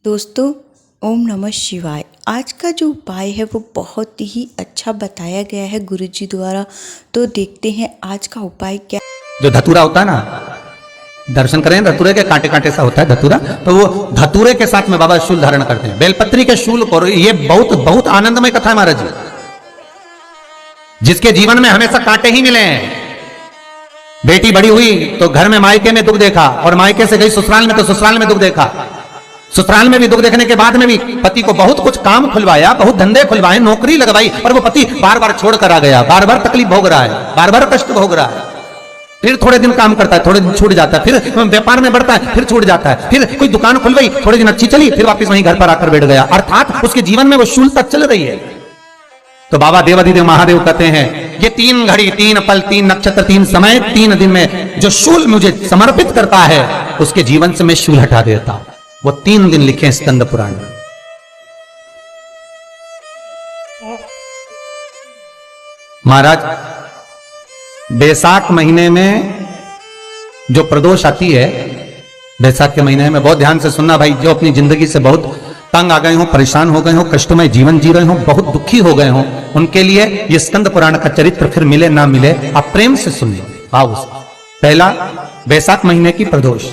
दोस्तों, ओम नमः शिवाय। आज का जो उपाय है वो बहुत ही अच्छा बताया गया है गुरुजी द्वारा। तो देखते हैं आज का उपाय क्या। जो धतूरा होता है ना, दर्शन करें, धतूरे के कांटे कांटे सा होता है धतूरा, तो वो धतूरे के साथ में बाबा शूल धारण करते हैं, बेलपत्री के शूल को। ये बहुत बहुत आनंदमय कथा है महाराज जी, जिसके जीवन में हमेशा कांटे ही मिले हैं। बेटी बड़ी हुई तो घर में मायके में दुख देखा, और मायके से गई ससुराल में तो ससुराल में दुख देखा। ससुराल में भी दुख देखने के बाद में भी पति को बहुत कुछ काम खुलवाया, बहुत धंधे खुलवाए, नौकरी लगवाई, पर वो पति बार बार छोड़ कर आ गया, बार बार तकलीफ भोग रहा है, बार बार कष्ट भोग रहा है। फिर थोड़े दिन काम करता है, थोड़े दिन छूट जाता है, फिर व्यापार में बढ़ता है, फिर छूट जाता है, फिर कोई दुकान खुलवाई, थोड़े दिन अच्छी चली, फिर वापस वहीं घर पर आकर बैठ गया। अर्थात उसके जीवन में वो शूलता चल रही है। तो बाबा देवाधिदेव महादेव कहते हैं, ये 3 घड़ी 3 पल 3 नक्षत्र 3 समय 3 दिन में जो शूल मुझे समर्पित करता है, उसके जीवन से मैं शूल हटा देता हूं। वो 3 दिन लिखे स्कंद पुराण में। महाराज, बैसाख महीने में जो प्रदोष आती है, बैसाख के महीने में बहुत ध्यान से सुनना भाई, जो अपनी जिंदगी से बहुत तंग आ गए हो, परेशान हो गए हो, कष्टमय जीवन जी रहे हो, बहुत दुखी हो गए हो, उनके लिए ये स्कंद पुराण का चरित्र फिर मिले ना मिले, आप प्रेम से सुन लो। भाव से पहला, बैसाख महीने की प्रदोष,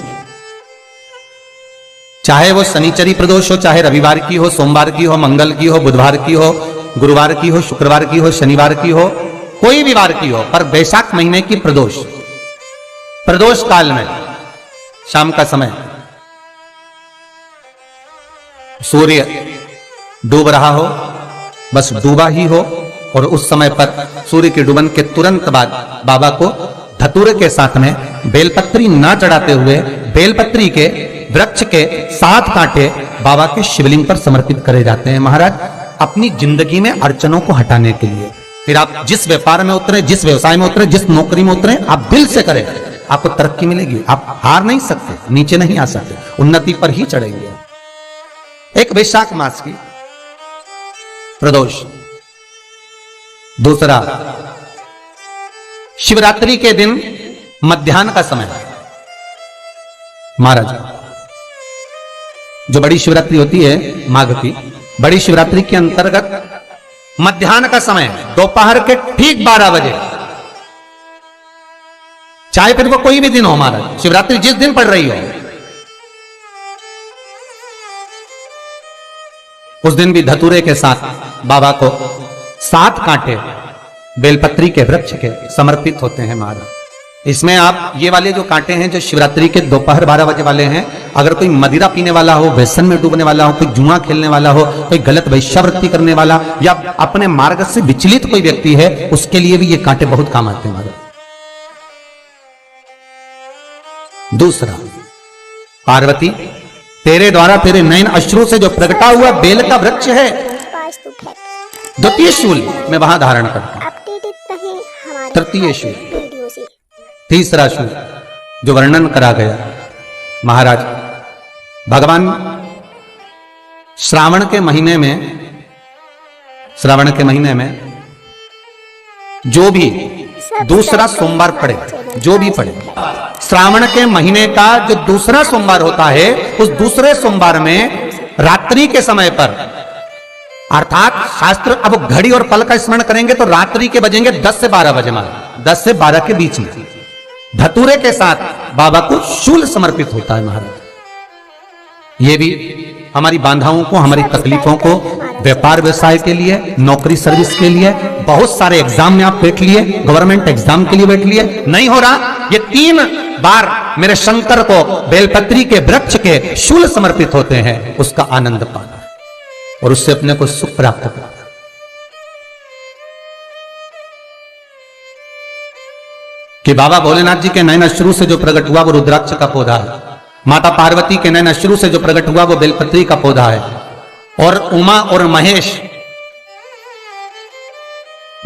चाहे वो शनिचरी प्रदोष हो, चाहे रविवार की हो, सोमवार की हो, मंगल की हो, बुधवार की हो, गुरुवार की हो, शुक्रवार की हो, शनिवार की हो, कोई भी वार की हो, पर बैसाख महीने की प्रदोष, प्रदोष काल में शाम का समय सूर्य डूब रहा हो, बस डूबा ही हो, और उस समय पर सूर्य के डूबन के तुरंत बाद बाबा को धतूरे के साथ में बेलपत्री ना चढ़ाते हुए बेलपत्री के वृक्ष के 7 कांटे बाबा के शिवलिंग पर समर्पित करे जाते हैं महाराज, अपनी जिंदगी में अड़चनों को हटाने के लिए। फिर आप जिस व्यापार में उतरे, जिस व्यवसाय में उतरे, जिस नौकरी में उतरे, आप दिल से करें, आपको तरक्की मिलेगी। आप हार नहीं सकते, नीचे नहीं आ सकते, उन्नति पर ही चढ़ेंगे। एक वैशाख मास की प्रदोष। दूसरा, शिवरात्रि के दिन मध्याह्न का समय महाराज, जो बड़ी शिवरात्रि होती है माघ की, बड़ी शिवरात्रि के अंतर्गत मध्याह्न का समय, दोपहर के ठीक 12 बजे, चाहे फिर वो कोई भी दिन हो महाराज, शिवरात्रि जिस दिन पड़ रही हो, उस दिन भी धतूरे के साथ बाबा को 7 कांटे बेलपत्री के वृक्ष के समर्पित होते हैं महाराज। इसमें आप ये वाले जो कांटे हैं, जो शिवरात्रि के दोपहर 12 बजे वाले हैं, अगर कोई मदिरा पीने वाला हो, व्यसन में डूबने वाला हो, कोई जुआ खेलने वाला हो, कोई गलत वैश्यावृत्ति करने वाला, या अपने मार्ग से विचलित कोई व्यक्ति है, उसके लिए भी ये कांटे बहुत काम आते हैं महाराज। दूसरा, पार्वती, तेरे द्वारा तेरे नयन अश्रु से जो प्रगटा हुआ बेल का वृक्ष है, द्वितीय शूल मैं वहां धारण करता हूं। तृतीय शूल, तीसरा शूल जो वर्णन करा गया महाराज, भगवान श्रावण के महीने में जो भी दूसरा सोमवार पड़े, जो भी पड़े, श्रावण के महीने का जो दूसरा सोमवार होता है, उस दूसरे सोमवार में रात्रि के समय पर, अर्थात शास्त्र अब घड़ी और पल का स्मरण करेंगे तो रात्रि के बजेंगे 10 से 12 बजे महाराज, 10 से 12 के बीच में धतूरे के साथ बाबा को शूल समर्पित होता है महाराज। ये भी हमारी बाधाओं को, हमारी तकलीफों को, व्यापार व्यवसाय के लिए, नौकरी सर्विस के लिए, बहुत सारे एग्जाम में आप बैठ लिए, गवर्नमेंट एग्जाम के लिए बैठ लिए, नहीं हो रहा, ये 3 बार मेरे शंकर को बेलपत्री के वृक्ष के शूल समर्पित होते हैं, उसका आनंद पाना और उससे अपने को सुख प्राप्त करना। कि बाबा भोलेनाथ जी के नयन अश्रु से जो प्रकट हुआ वो रुद्राक्ष का पौधा है, माता पार्वती के नयन अश्रु से जो प्रकट हुआ वो बेलपत्री का पौधा है, और उमा और महेश,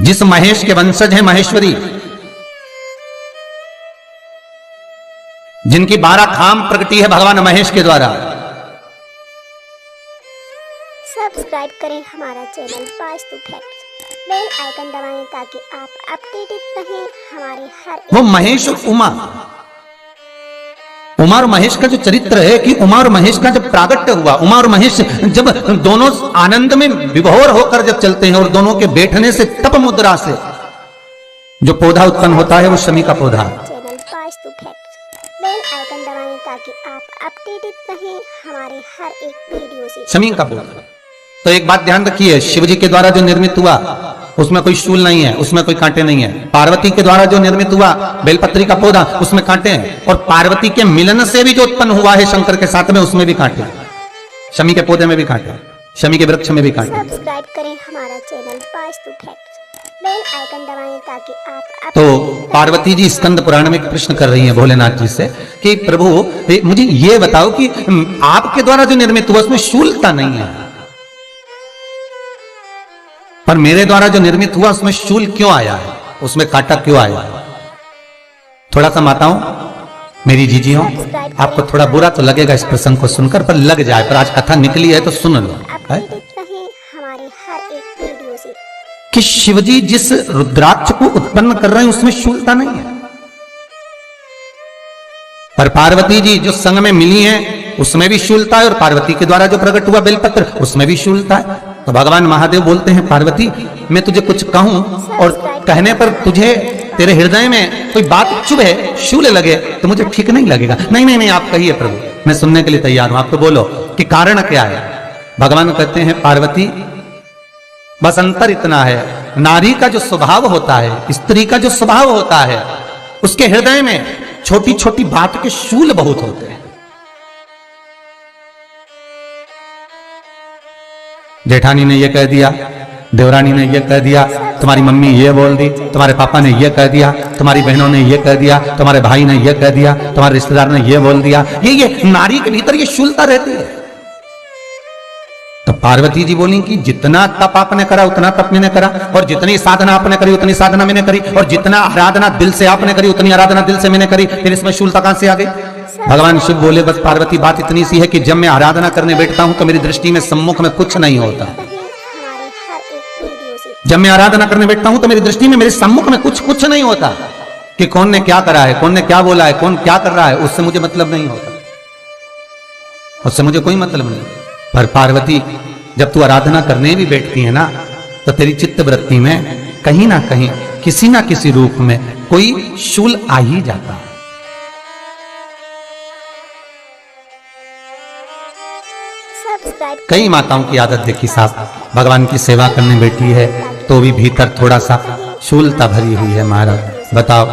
जिस महेश के वंशज हैं महेश्वरी, जिनकी 12 खाम प्रगटी है भगवान महेश के द्वारा। सब्सक्राइब करें हमारा channel Vastu Fact, bell icon दबाएं ताकि आप अपडेटेड रहें हमारे हर। वो महेश उमा, उमा और महेश का जो चरित्र है कि उमा और महेश का जब प्रागट्य हुआ, उमा और महेश जब दोनों आनंद में विभोर होकर जब चलते हैं और दोनों के बैठने से तप मुद्रा से जो पौधा उत्पन्न होता है वो शमी का पौधा। Channel Vastu facts bell icon दबाएं ताकि आप अपडेटेड रहें हमारे हर एक वीडियो से। शमी का पौधा। तो एक बात ध्यान रखिए, शिव जी के द्वारा जो निर्मित हुआ उसमें कोई शूल नहीं है, उसमें कोई कांटे नहीं है। पार्वती के द्वारा जो निर्मित हुआ बेलपत्री का पौधा, उसमें कांटे हैं। और पार्वती के मिलन से भी जो उत्पन्न हुआ है शंकर के साथ में, उसमें भी कांटे हैं। शमी के पौधे में भी कांटे, शमी के वृक्ष में भी कांटे। सब्सक्राइब करें हमारा channel Vastu facts, bell icon दबाएं ताकि आप तो पार्वती जी स्कंद पुराण में एक प्रश्न कर रही हैं भोलेनाथ जी से कि प्रभु मुझे ये बताओ कि आपके द्वारा जो निर्मित हुआ उसमें शूलता नहीं है, पर मेरे द्वारा जो निर्मित हुआ उसमें शूल क्यों आया है, उसमें कांटा क्यों आया है? थोड़ा सा माताओं, मेरी जीजी हो, आपको थोड़ा बुरा तो लगेगा इस प्रसंग को सुनकर, पर लग जाए, पर आज कथा निकली है तो सुन लो है? हमारे हर एक वीडियो से कि शिवजी जिस रुद्राक्ष को उत्पन्न कर रहे हैं उसमें शूलता नहीं है, पर पार्वती जी जो संग में मिली हैं उसमें भी शूलता है, और पार्वती के द्वारा जो प्रकट हुआ बेलपत्र उसमें भी शूलता है। तो भगवान महादेव बोलते हैं पार्वती मैं तुझे कुछ कहूं और कहने पर तुझे तेरे हृदय में कोई बात चुभे, शूल लगे तो मुझे ठीक नहीं लगेगा। नहीं नहीं नहीं, आप कहिए प्रभु, मैं सुनने के लिए तैयार हूं, आपको बोलो कि कारण क्या है। भगवान कहते हैं पार्वती बस अंतर इतना है, नारी का जो स्वभाव होता है, स्त्री का जो स्वभाव होता है, उसके हृदय में छोटी छोटी बात के शूल बहुत होते हैं। जेठानी ने ये कह दिया, देवरानी ने ये कह दिया, तुम्हारी मम्मी ये बोल दी, तुम्हारे पापा ने ये कह दिया, तुम्हारी बहनों ने ये कह दिया, तुम्हारे भाई ने ये कह दिया, तुम्हारे रिश्तेदार ने ये बोल दिया। ये नारी के भीतर ये शूलता रहती है। तो पार्वती जी बोली कि जितना तप आपने करा उतना तप मैंने करा, और जितनी साधना आपने करी उतनी साधना मैंने करी, और जितना आराधना दिल से आपने करी उतनी आराधना दिल से मैंने करी, फिर इसमें शूलता कहां से आ गई? भगवान शिव बोले बस पार्वती बात इतनी सी है कि जब मैं आराधना करने बैठता हूं तो मेरी दृष्टि में सम्मुख में कुछ नहीं होता। जब मैं आराधना करने बैठता हूं तो मेरी दृष्टि में मेरे सम्मुख में कुछ नहीं होता कि कौन ने क्या करा है, कौन ने क्या बोला है, कौन क्या कर रहा है, उससे मुझे मतलब नहीं होता, उससे मुझे कोई मतलब नहीं। पर पार्वती जब तू आराधना करने भी बैठती है ना तो तेरी चित्त वृत्ति में कहीं ना कहीं किसी ना किसी रूप में कोई शूल आ ही जाता है। कई माताओं की आदत देखी साहब, भगवान की सेवा करने बैठी है तो भी भीतर थोड़ा सा शूलता भरी हुई है। महाराज बताओ,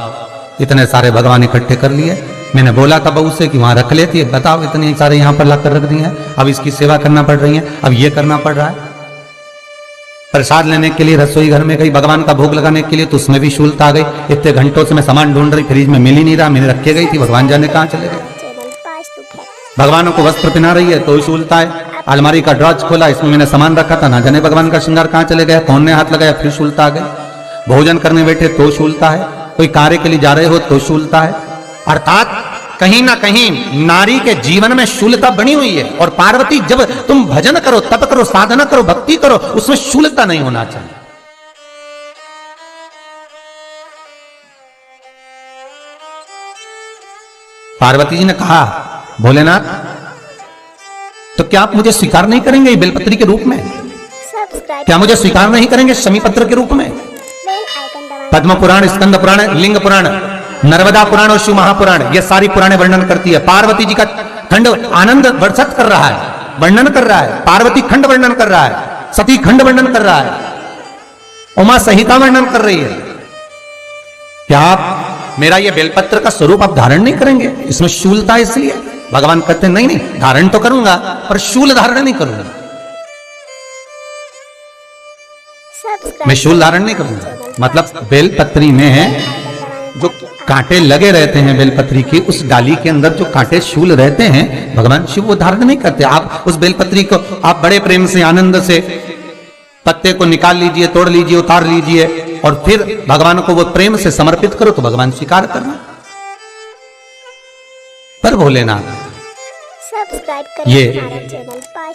इतने सारे भगवान इकट्ठे कर लिए, मैंने बोला था बहू से कि वहां रख लेती है, बताओ इतने सारे यहाँ पर लाकर रख दिए हैं, अब इसकी सेवा करना पड़ रही है, अब ये करना पड़ रहा है। प्रसाद लेने के लिए रसोई घर में गई, भगवान का भोग लगाने के लिए, तो उसमें भी शूलता आ गई। इतने घंटों से मैं सामान ढूंढ रही, फ्रिज में मिल ही नहीं रहा, मैंने रखे गई थी, भगवान जाने कहाँ चले गए। भगवानों को वस्त्र पहना रही है तो शूलता है। अलमारी का ड्रॉज खोला, इसमें मैंने सामान रखा था, ना जाने भगवान का श्रृंगार कहाँ चले गया, कौन ने हाथ लगाया, फिर शूलता आ गई। भोजन करने बैठे तो शूलता है, कोई कार्य के लिए जा रहे हो तो शूलता है। अर्थात कहीं ना कहीं नारी के जीवन में शूलता बनी हुई है। और पार्वती जब तुम भजन करो, तप करो, साधना करो, भक्ति करो, उसमें शूलता नहीं होना चाहिए। पार्वती जी ने कहा भोलेनाथ तो क्या आप मुझे स्वीकार नहीं करेंगे बेलपत्री के रूप में? क्या मुझे स्वीकार नहीं करेंगे शमी पत्र के रूप में? पद्म पुराण, स्कंद पुराण, लिंग पुराण, नर्मदा पुराण और शिव महापुराण, ये सारी पुराणे वर्णन करती है। पार्वती जी का खंड आनंद वर्षित कर रहा है, वर्णन कर रहा है। पार्वती खंड वर्णन कर रहा है, सती खंड वर्णन कर रहा है, उमा संहिता वर्णन कर रही है। क्या आप मेरा ये बेलपत्र का स्वरूप आप धारण नहीं करेंगे? इसमें शूलता है, इसलिए भगवान कहते हैं नहीं नहीं, धारण तो करूंगा पर शूल धारण नहीं करूंगा, मैं शूल धारण नहीं करूंगा। मतलब बेलपत्री में जो कांटे लगे रहते हैं बेलपत्री की, उस डाली के अंदर जो कांटे शूल रहते हैं, भगवान शिव वो धारण नहीं करते। आप उस बेलपत्री को आप बड़े प्रेम से, आनंद से पत्ते को निकाल लीजिए, तोड़ लीजिए, उतार लीजिए, और फिर भगवान को वो प्रेम से समर्पित करो तो भगवान स्वीकार करना। पर भोलेनाथ ये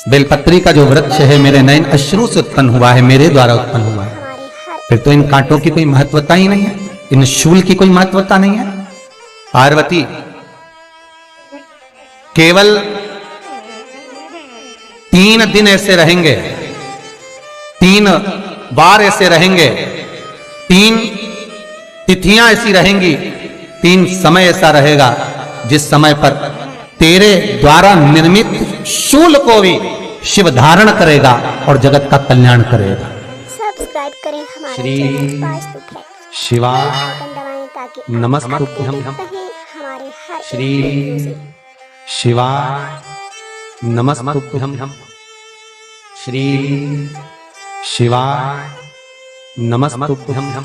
बेलपत्री का जो वृक्ष है मेरे नयन अश्रु से उत्पन्न हुआ है, मेरे द्वारा उत्पन्न हुआ है, फिर तो इन कांटों की कोई महत्वता ही नहीं है, इन शूल की कोई महत्वता नहीं है। पार्वती केवल 3 दिन ऐसे रहेंगे, 3 बार ऐसे रहेंगे, 3 तिथियां ऐसी रहेंगी, 3 समय ऐसा रहेगा जिस समय पर तेरे द्वारा निर्मित शूल को भी शिव धारण करेगा और जगत का कल्याण करेगा। सब्सक्राइब करें हमारे श्री चैनल वास्तु फैक्ट्स, शिवाय बेल आइकन दबाएं ताकि आप नमस्तुभ्यं। अपडेट रहें हमारे हर श्री एक वीडियो से। शिवाय नमस्तुभ्यं। श्री शिवाय नमस्तुभ्यं।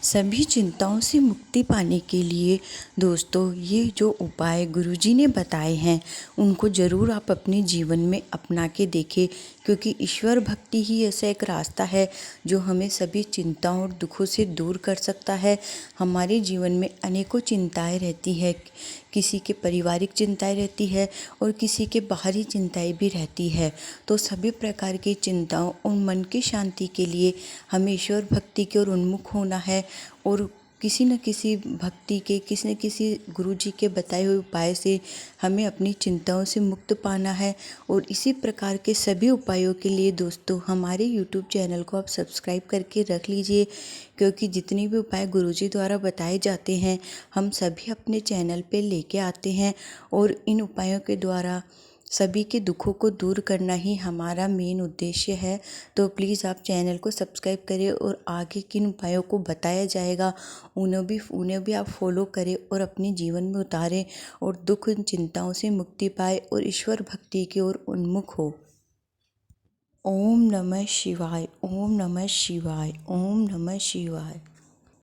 सभी चिंताओं से मुक्ति पाने के लिए दोस्तों ये जो उपाय गुरुजी ने बताए हैं उनको ज़रूर आप अपने जीवन में अपना के देखें, क्योंकि ईश्वर भक्ति ही ऐसा एक रास्ता है जो हमें सभी चिंताओं और दुखों से दूर कर सकता है। हमारे जीवन में अनेकों चिंताएं रहती है, किसी के पारिवारिक चिंताएं रहती है और किसी के बाहरी चिंताएं भी रहती है। तो सभी प्रकार की चिंताओं और मन की शांति के लिए हमें ईश्वर भक्ति की ओर उन्मुख होना है और किसी न किसी भक्ति के, किसी न किसी गुरुजी के बताए हुए उपाय से हमें अपनी चिंताओं से मुक्त पाना है। और इसी प्रकार के सभी उपायों के लिए दोस्तों हमारे YouTube चैनल को आप सब्सक्राइब करके रख लीजिए, क्योंकि जितने भी उपाय गुरुजी द्वारा बताए जाते हैं हम सभी अपने चैनल पे लेके आते हैं और इन उपायों के द्वारा सभी के दुखों को दूर करना ही हमारा मेन उद्देश्य है। तो प्लीज़ आप चैनल को सब्सक्राइब करें और आगे किन उपायों को बताया जाएगा उन्हें भी आप फॉलो करें और अपने जीवन में उतारें और दुख चिंताओं से मुक्ति पाए और ईश्वर भक्ति की ओर उन्मुख हो। ओम नमः शिवाय, ओम नमः शिवाय, ओम नमः शिवाय।